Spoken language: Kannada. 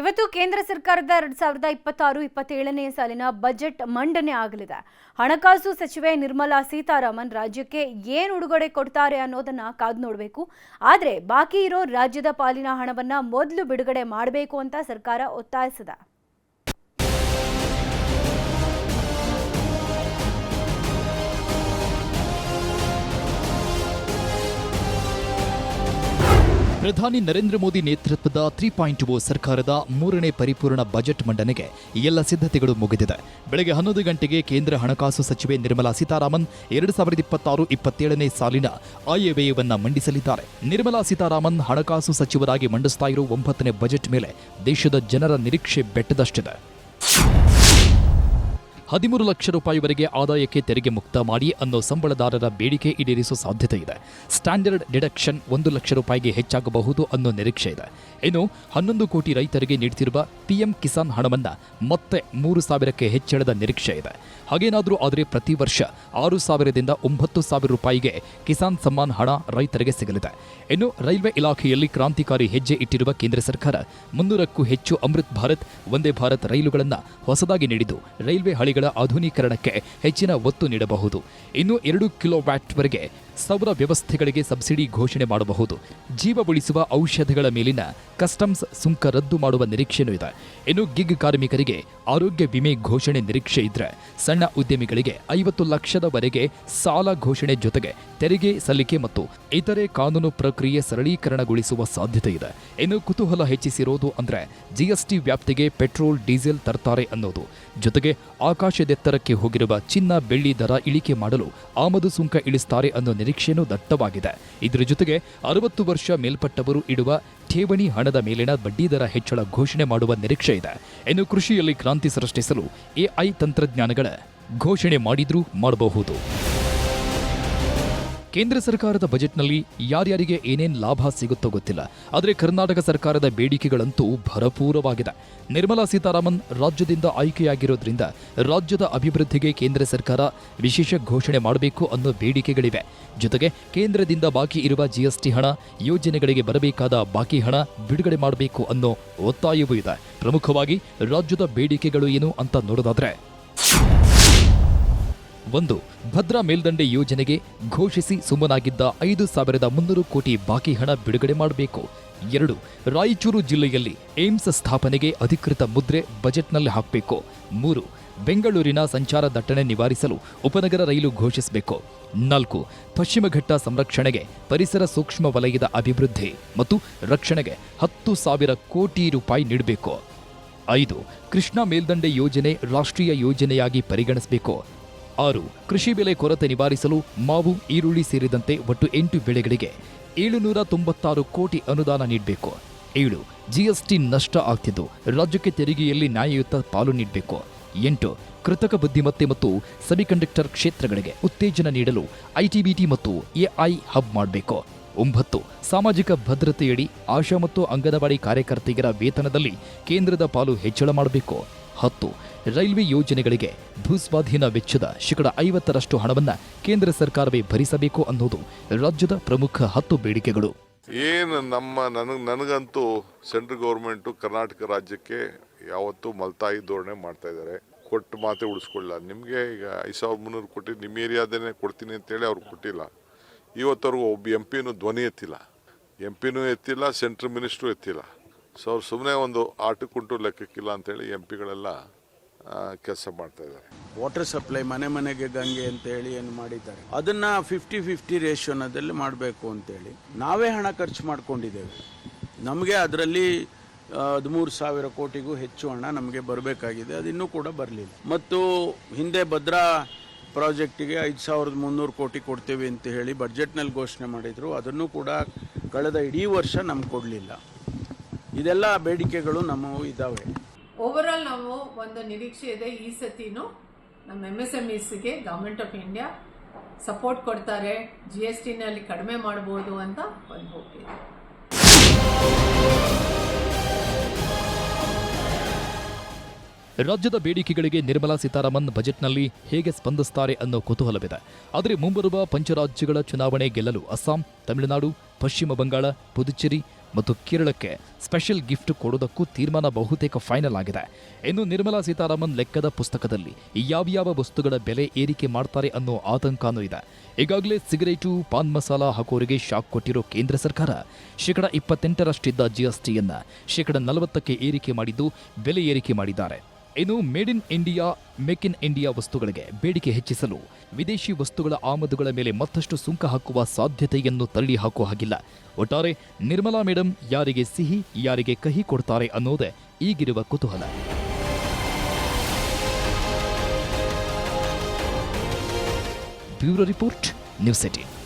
ಇವತ್ತು ಕೇಂದ್ರ ಸರ್ಕಾರದ 2026-27ನೇ ಸಾಲಿನ ಬಜೆಟ್ ಮಂಡನೆ ಆಗಲಿದೆ. ಹಣಕಾಸು ಸಚಿವೆ ನಿರ್ಮಲಾ ಸೀತಾರಾಮನ್ ರಾಜ್ಯಕ್ಕೆ ಏನು ಉಡುಗೊರೆ ಕೊಡ್ತಾರೆ ಅನ್ನೋದನ್ನ ಕಾದು ನೋಡಬೇಕು. ಆದರೆ ಬಾಕಿ ಇರೋ ರಾಜ್ಯದ ಪಾಲಿನ ಹಣವನ್ನ ಮೊದಲು ಬಿಡುಗಡೆ ಮಾಡಬೇಕು ಅಂತ ಸರ್ಕಾರ ಒತ್ತಾಯಿಸಿದೆ. ಪ್ರಧಾನಿ ನರೇಂದ್ರ ಮೋದಿ ನೇತೃತ್ವದ 3.0 ಸರ್ಕಾರದ 3ನೇ ಪರಿಪೂರ್ಣ ಬಜೆಟ್ ಮಂಡನೆಗೆ ಎಲ್ಲ ಸಿದ್ಧತೆಗಳು ಮುಗಿದಿದೆ. ಬೆಳಗ್ಗೆ 11 ಗಂಟೆಗೆ ಕೇಂದ್ರ ಹಣಕಾಸು ಸಚಿವೆ ನಿರ್ಮಲಾ ಸೀತಾರಾಮನ್ 2026-27ನೇ ಸಾಲಿನ ಆಯವ್ಯಯವನ್ನ ಮಂಡಿಸಲಿದ್ದಾರೆ. ನಿರ್ಮಲಾ ಸೀತಾರಾಮನ್ ಹಣಕಾಸು ಸಚಿವರಾಗಿ ಮಂಡಿಸ್ತಾ ಇರೋ 9ನೇ ಬಜೆಟ್ ಮೇಲೆ ದೇಶದ ಜನರ ನಿರೀಕ್ಷೆ ಬೆಟ್ಟದಷ್ಟಿದೆ. 13 ಲಕ್ಷ ರೂಪಾಯಿವರೆಗೆ ಆದಾಯಕ್ಕೆ ತೆರಿಗೆ ಮುಕ್ತ ಮಾಡಿ ಅನ್ನೋ ಸಂಬಳದಾರರ ಬೇಡಿಕೆ ಈಡೇರಿಸುವ ಸಾಧ್ಯತೆ ಇದೆ. ಸ್ಟ್ಯಾಂಡರ್ಡ್ ಡಿಡಕ್ಷನ್ 1 ಲಕ್ಷ ರೂಪಾಯಿಗೆ ಹೆಚ್ಚಾಗಬಹುದು ಅನ್ನೋ ನಿರೀಕ್ಷೆ ಇದೆ. ಇನ್ನು 11 ಕೋಟಿ ರೈತರಿಗೆ ನೀಡುತ್ತಿರುವ ಪಿಎಂ ಕಿಸಾನ್ ಹಣವನ್ನ ಮತ್ತೆ 3,000ಕ್ಕೆ ಹೆಚ್ಚಳದ ನಿರೀಕ್ಷೆ ಇದೆ. ಹಾಗೇನಾದರೂ ಆದರೆ ಪ್ರತಿ ವರ್ಷ 6,000ದಿಂದ 9,000 ರೂಪಾಯಿಗೆ ಕಿಸಾನ್ ಸಮ್ಮಾನ್ ಹಣ ರೈತರಿಗೆ ಸಿಗಲಿದೆ. ಇನ್ನು ರೈಲ್ವೆ ಇಲಾಖೆಯಲ್ಲಿ ಕ್ರಾಂತಿಕಾರಿ ಹೆಜ್ಜೆ ಇಟ್ಟಿರುವ ಕೇಂದ್ರ ಸರ್ಕಾರ 300ಕ್ಕೂ ಹೆಚ್ಚು ಅಮೃತ್ ಭಾರತ್, ವಂದೇ ಭಾರತ್ ರೈಲುಗಳನ್ನು ಹೊಸದಾಗಿ ನೀಡಿದ್ದು ರೈಲ್ವೆ ಹಳಿಗಳ ಆಧುನೀಕರಣಕ್ಕೆ ಹೆಚ್ಚಿನ ಒತ್ತು ನೀಡಬಹುದು. ಇನ್ನು 2 ಕಿಲೋವ್ಯಾಟ್ವರೆಗೆ ಸೌರ ವ್ಯವಸ್ಥೆಗಳಿಗೆ ಸಬ್ಸಿಡಿ ಘೋಷಣೆ ಮಾಡಬಹುದು. ಜೀವ ಉಳಿಸುವ ಔಷಧಗಳ ಮೇಲಿನ ಕಸ್ಟಮ್ಸ್ ಸುಂಕ ರದ್ದು ಮಾಡುವ ನಿರೀಕ್ಷೆಯೂ ಇದೆ. ಇನ್ನು ಗಿಗ್ ಕಾರ್ಮಿಕರಿಗೆ ಆರೋಗ್ಯ ವಿಮೆ ಘೋಷಣೆ ನಿರೀಕ್ಷೆ ಇದ್ರೆ ಸಣ್ಣ ಉದ್ಯಮಿಗಳಿಗೆ 50 ಲಕ್ಷದವರೆಗೆ ಸಾಲ ಘೋಷಣೆ ಜೊತೆಗೆ ತೆರಿಗೆ ಸಲ್ಲಿಕೆ ಮತ್ತು ಇತರೆ ಕಾನೂನು ಪ್ರಕ್ರಿಯೆ ಸರಳೀಕರಣಗೊಳಿಸುವ ಸಾಧ್ಯತೆ ಇದೆ. ಇನ್ನು ಕುತೂಹಲ ಹೆಚ್ಚಿಸಿರೋದು ಅಂದ್ರೆ ಜಿಎಸ್ಟಿ ವ್ಯಾಪ್ತಿಗೆ ಪೆಟ್ರೋಲ್ ಡೀಸೆಲ್ ತರ್ತಾರೆ ಅನ್ನೋದು. ಜೊತೆಗೆ ಆಕಾಶದೆತ್ತರಕ್ಕೆ ಹೋಗಿರುವ ಚಿನ್ನ ಬೆಳ್ಳಿ ದರ ಇಳಿಕೆ ಮಾಡಲು ಆಮದು ಸುಂಕ ಇಳಿಸ್ತಾರೆ ಅನ್ನೋ ನಿರೀಕ್ಷೆಯೂ ದಟ್ಟವಾಗಿದೆ. ಇದರ ಜೊತೆಗೆ 60 ವರ್ಷ ಮೇಲ್ಪಟ್ಟವರು ಇಡುವ ಠೇವಣಿ ಹಣದ ಮೇಲಿನ ಬಡ್ಡಿದರ ಹೆಚ್ಚಳ ಘೋಷಣೆ ಮಾಡುವ ನಿರೀಕ್ಷೆ ಇದೆ. ಇನ್ನು ಕೃಷಿಯಲ್ಲಿ ಕ್ರಾಂತಿ ಸೃಷ್ಟಿಸಲು ಎಐ ತಂತ್ರಜ್ಞಾನಗಳ ಘೋಷಣೆ ಮಾಡಿದ್ರೂ ಮಾಡಬಹುದು. ಕೇಂದ್ರ ಸರ್ಕಾರದ ಬಜೆಟ್ನಲ್ಲಿ ಯಾರ್ಯಾರಿಗೆ ಏನೇನು ಲಾಭ ಸಿಗುತ್ತೋ ಗೊತ್ತಿಲ್ಲ. ಆದರೆ ಕರ್ನಾಟಕ ಸರ್ಕಾರದ ಬೇಡಿಕೆಗಳಂತೂ ಭರಪೂರವಾಗಿದೆ. ನಿರ್ಮಲಾ ಸೀತಾರಾಮನ್ ರಾಜ್ಯದಿಂದ ಆಯ್ಕೆಯಾಗಿರೋದ್ರಿಂದ ರಾಜ್ಯದ ಅಭಿವೃದ್ಧಿಗೆ ಕೇಂದ್ರ ಸರ್ಕಾರ ವಿಶೇಷ ಘೋಷಣೆ ಮಾಡಬೇಕು ಅನ್ನೋ ಬೇಡಿಕೆಗಳಿವೆ. ಜೊತೆಗೆ ಕೇಂದ್ರದಿಂದ ಬಾಕಿ ಇರುವ ಜಿಎಸ್ಟಿ ಹಣ, ಯೋಜನೆಗಳಿಗೆ ಬರಬೇಕಾದ ಬಾಕಿ ಹಣ ಬಿಡುಗಡೆ ಮಾಡಬೇಕು ಅನ್ನೋ ಒತ್ತಾಯವೂ ಇದೆ. ಪ್ರಮುಖವಾಗಿ ರಾಜ್ಯದ ಬೇಡಿಕೆಗಳು ಏನು ಅಂತ ನೋಡೋದಾದ್ರೆ, 1. ಭದ್ರಾ ಮೇಲ್ದಂಡೆ ಯೋಜನೆಗೆ ಘೋಷಿಸಿ ಸುಮ್ಮನಾಗಿದ್ದ 5,300 ಕೋಟಿ ಬಾಕಿ ಹಣ ಬಿಡುಗಡೆ ಮಾಡಬೇಕು. 2. ರಾಯಚೂರು ಜಿಲ್ಲೆಯಲ್ಲಿ ಏಮ್ಸ್ ಸ್ಥಾಪನೆಗೆ ಅಧಿಕೃತ ಮುದ್ರೆ ಬಜೆಟ್ನಲ್ಲಿ ಹಾಕಬೇಕು. 3. ಬೆಂಗಳೂರಿನ ಸಂಚಾರ ದಟ್ಟಣೆ ನಿವಾರಿಸಲು ಉಪನಗರ ರೈಲು ಘೋಷಿಸಬೇಕು. 4. ಪಶ್ಚಿಮ ಘಟ್ಟ ಸಂರಕ್ಷಣೆಗೆ ಪರಿಸರ ಸೂಕ್ಷ್ಮ ವಲಯದ ಅಭಿವೃದ್ಧಿ ಮತ್ತು ರಕ್ಷಣೆಗೆ 10,000 ಕೋಟಿ ರೂಪಾಯಿ ನೀಡಬೇಕು. 5. ಕೃಷ್ಣಾ ಮೇಲ್ದಂಡೆ ಯೋಜನೆ ರಾಷ್ಟ್ರೀಯ ಯೋಜನೆಯಾಗಿ ಪರಿಗಣಿಸಬೇಕು. 6. ಕೃಷಿ ಬೆಲೆ ಕೊರತೆ ನಿವಾರಿಸಲು ಮಾವು, ಈರುಳ್ಳಿ ಸೇರಿದಂತೆ ಒಟ್ಟು 8 ಬೆಳೆಗಳಿಗೆ 796 ಕೋಟಿ ಅನುದಾನ ನೀಡಬೇಕು. 7. ಜಿಎಸ್ಟಿ ನಷ್ಟ ಆಗ್ತಿದ್ದು ರಾಜ್ಯಕ್ಕೆ ತೆರಿಗೆಯಲ್ಲಿ ನ್ಯಾಯಯುತ ಪಾಲು ನೀಡಬೇಕು. 8. ಕೃತಕ ಬುದ್ಧಿಮತ್ತೆ ಮತ್ತು ಸೆಮಿಕಂಡಕ್ಟರ್ ಕ್ಷೇತ್ರಗಳಿಗೆ ಉತ್ತೇಜನ ನೀಡಲು ಐಟಿಬಿಟಿ ಮತ್ತು ಎಐ ಹಬ್ ಮಾಡಬೇಕು. 9. ಸಾಮಾಜಿಕ ಭದ್ರತೆಯಡಿ ಆಶಾ ಮತ್ತು ಅಂಗನವಾಡಿ ಕಾರ್ಯಕರ್ತೆಯರ ವೇತನದಲ್ಲಿ ಕೇಂದ್ರದ ಪಾಲು ಹೆಚ್ಚಳ ಮಾಡಬೇಕು. 10. ರೈಲ್ವೆ ಯೋಜನೆಗಳಿಗೆ ಭೂಸ್ವಾಧೀನ ವೆಚ್ಚದ 50% ಹಣವನ್ನು ಕೇಂದ್ರ ಸರ್ಕಾರವೇ ಭರಿಸಬೇಕು ಅನ್ನೋದು ರಾಜ್ಯದ ಪ್ರಮುಖ 10 ಬೇಡಿಕೆಗಳು. ನನಗಂತೂ ಸೆಂಟ್ರಲ್ ಗೌರ್ಮೆಂಟು ಕರ್ನಾಟಕ ರಾಜ್ಯಕ್ಕೆ ಯಾವತ್ತೂ ಮಲ್ತಾಯಿ ಧೋರಣೆ ಮಾಡ್ತಾ ಇದ್ದಾರೆ. ಕೊಟ್ಟು ಮಾತೆ ಉಳಿಸ್ಕೊಳ್ಳ. ನಿಮಗೆ ಈಗ 5,300 ಕೋಟಿ ನಿಮ್ಮ ಏರಿಯಾದನ್ನೇ ಕೊಡ್ತೀನಿ ಅಂತೇಳಿ ಅವ್ರು ಕೊಟ್ಟಿಲ್ಲ. ಇವತ್ತವ್ರಿಗೂ ಒಬ್ಬ ಎಂಪಿನೂ ಧ್ವನಿ ಎತ್ತಿಲ್ಲ, ಸೆಂಟ್ರಲ್ ಮಿನಿಸ್ಟ್ರು ಎತ್ತಿಲ್ಲ. ಸೊ ಅವ್ರು ಸುಮ್ಮನೆ ಒಂದು ಆಟಕ್ಕುಂಟು ಲೆಕ್ಕಕ್ಕಿಲ್ಲ ಅಂತೇಳಿ ಎಂಪಿಗಳೆಲ್ಲ ಕೆಲಸ ಮಾಡ್ತಾ ಇದ್ದಾರೆ. ವಾಟರ್ ಸಪ್ಲೈ ಮನೆಗೆ ಗಂಗೆ ಅಂತ ಹೇಳಿ ಏನು ಮಾಡಿದ್ದಾರೆ, ಅದನ್ನ 50-50 ರೇಷಿಯೋನಲ್ಲಿ ಮಾಡಬೇಕು ಅಂತೇಳಿ ನಾವೇ ಹಣ ಖರ್ಚು ಮಾಡ್ಕೊಂಡಿದ್ದೇವೆ. ನಮಗೆ ಅದರಲ್ಲಿ 13,000 ಕೋಟಿಗೂ ಹೆಚ್ಚು ಹಣ ನಮಗೆ ಬರಬೇಕಾಗಿದೆ, ಅದಿನ್ನೂ ಕೂಡ ಬರಲಿಲ್ಲ. ಮತ್ತು ಹಿಂದೆ ಭದ್ರಾ ಪ್ರಾಜೆಕ್ಟಿಗೆ 5,300 ಕೋಟಿ ಕೊಡ್ತೇವೆ ಅಂತ ಹೇಳಿ ಬಜೆಟ್ನಲ್ಲಿ ಘೋಷಣೆ ಮಾಡಿದ್ರು, ಅದನ್ನು ಕೂಡ ಕಳೆದ ಇಡೀ ವರ್ಷ ನಮ್ಗೆ ಕೊಡಲಿಲ್ಲ. ಇದೆಲ್ಲ ಬೇಡಿಕೆಗಳು ನಮ್ಮವು ಇದ್ದಾವೆ. ಓವರಾಲ್ ನಾವು ಒಂದು ನಿರೀಕ್ಷೆ ಇದೆ, ಈ ಸತಿನೂ ನಮ್ಮ MSMEಸ್ಗೆ ಗವರ್ಮೆಂಟ್ ಆಫ್ ಇಂಡಿಯಾ ಸಪೋರ್ಟ್ ಕೊಡ್ತಾರೆ, GSTನಲ್ಲಿ ಕಡಿಮೆ ಮಾಡ್ಬೋದು ಅಂತ ಒಂದು ಹೋಪ್ ಇದೆ. ರಾಜ್ಯದ ಬೇಡಿಕೆಗಳಿಗೆ ನಿರ್ಮಲಾ ಸೀತಾರಾಮನ್ ಬಜೆಟ್ನಲ್ಲಿ ಹೇಗೆ ಸ್ಪಂದಿಸುತ್ತಾರೆ ಅನ್ನೋ ಕುತೂಹಲವಿದೆ. ಆದರೆ ಮುಂಬರುವ ಪಂಚರಾಜ್ಯಗಳ ಚುನಾವಣೆ ಗೆಲ್ಲಲು ಅಸ್ಸಾಂ, ತಮಿಳುನಾಡು, ಪಶ್ಚಿಮ ಬಂಗಾಳ, ಪುದುಚೇರಿ, ಮತ್ತು ಕೇರಳಕ್ಕೆ ಸ್ಪೆಷಲ್ ಗಿಫ್ಟ್ ಕೊಡೋದಕ್ಕೂ ತೀರ್ಮಾನ ಬಹುತೇಕ ಫೈನಲ್ ಆಗಿದೆ. ಇನ್ನು ನಿರ್ಮಲಾ ಸೀತಾರಾಮನ್ ಲೆಕ್ಕದ ಪುಸ್ತಕದಲ್ಲಿ ಯಾವ್ಯಾವ ವಸ್ತುಗಳ ಬೆಲೆ ಏರಿಕೆ ಮಾಡ್ತಾರೆ ಅನ್ನೋ ಆತಂಕನೂ ಇದೆ. ಈಗಾಗಲೇ ಸಿಗರೇಟು, ಪಾನ್ ಮಸಾಲ ಹಾಕೋರಿಗೆ ಶಾಕ್ ಕೊಟ್ಟಿರೋ ಕೇಂದ್ರ ಸರ್ಕಾರ %28 ಜಿಎಸ್ಟಿಯನ್ನ %40ಕ್ಕೆ ಏರಿಕೆ ಮಾಡಿದ್ದು ಬೆಲೆ ಏರಿಕೆ ಮಾಡಿದ್ದಾರೆ. ಇನ್ನು made in India, make in India ವಸ್ತುಗಳಿಗೆ ಬೇಡಿಕೆ ಹೆಚ್ಚಿಸಲು ವಿದೇಶಿ ವಸ್ತುಗಳ ಆಮದುಗಳ ಮೇಲೆ ಮತ್ತಷ್ಟು ಸುಂಕ ಹಾಕುವ ಸಾಧ್ಯತೆಯನ್ನು ತಳ್ಳಿ ಹಾಕುವ ಹಾಗಿಲ್ಲ. ಒಟ್ಟಾರೆ ನಿರ್ಮಲಾ ಮೇಡಂ ಯಾರಿಗೆ ಸಿಹಿ ಯಾರಿಗೆ ಕಹಿ ಕೊಡ್ತಾರೆ ಅನ್ನೋದೇ ಈಗಿರುವ ಕುತೂಹಲ. Bureau report, news 18.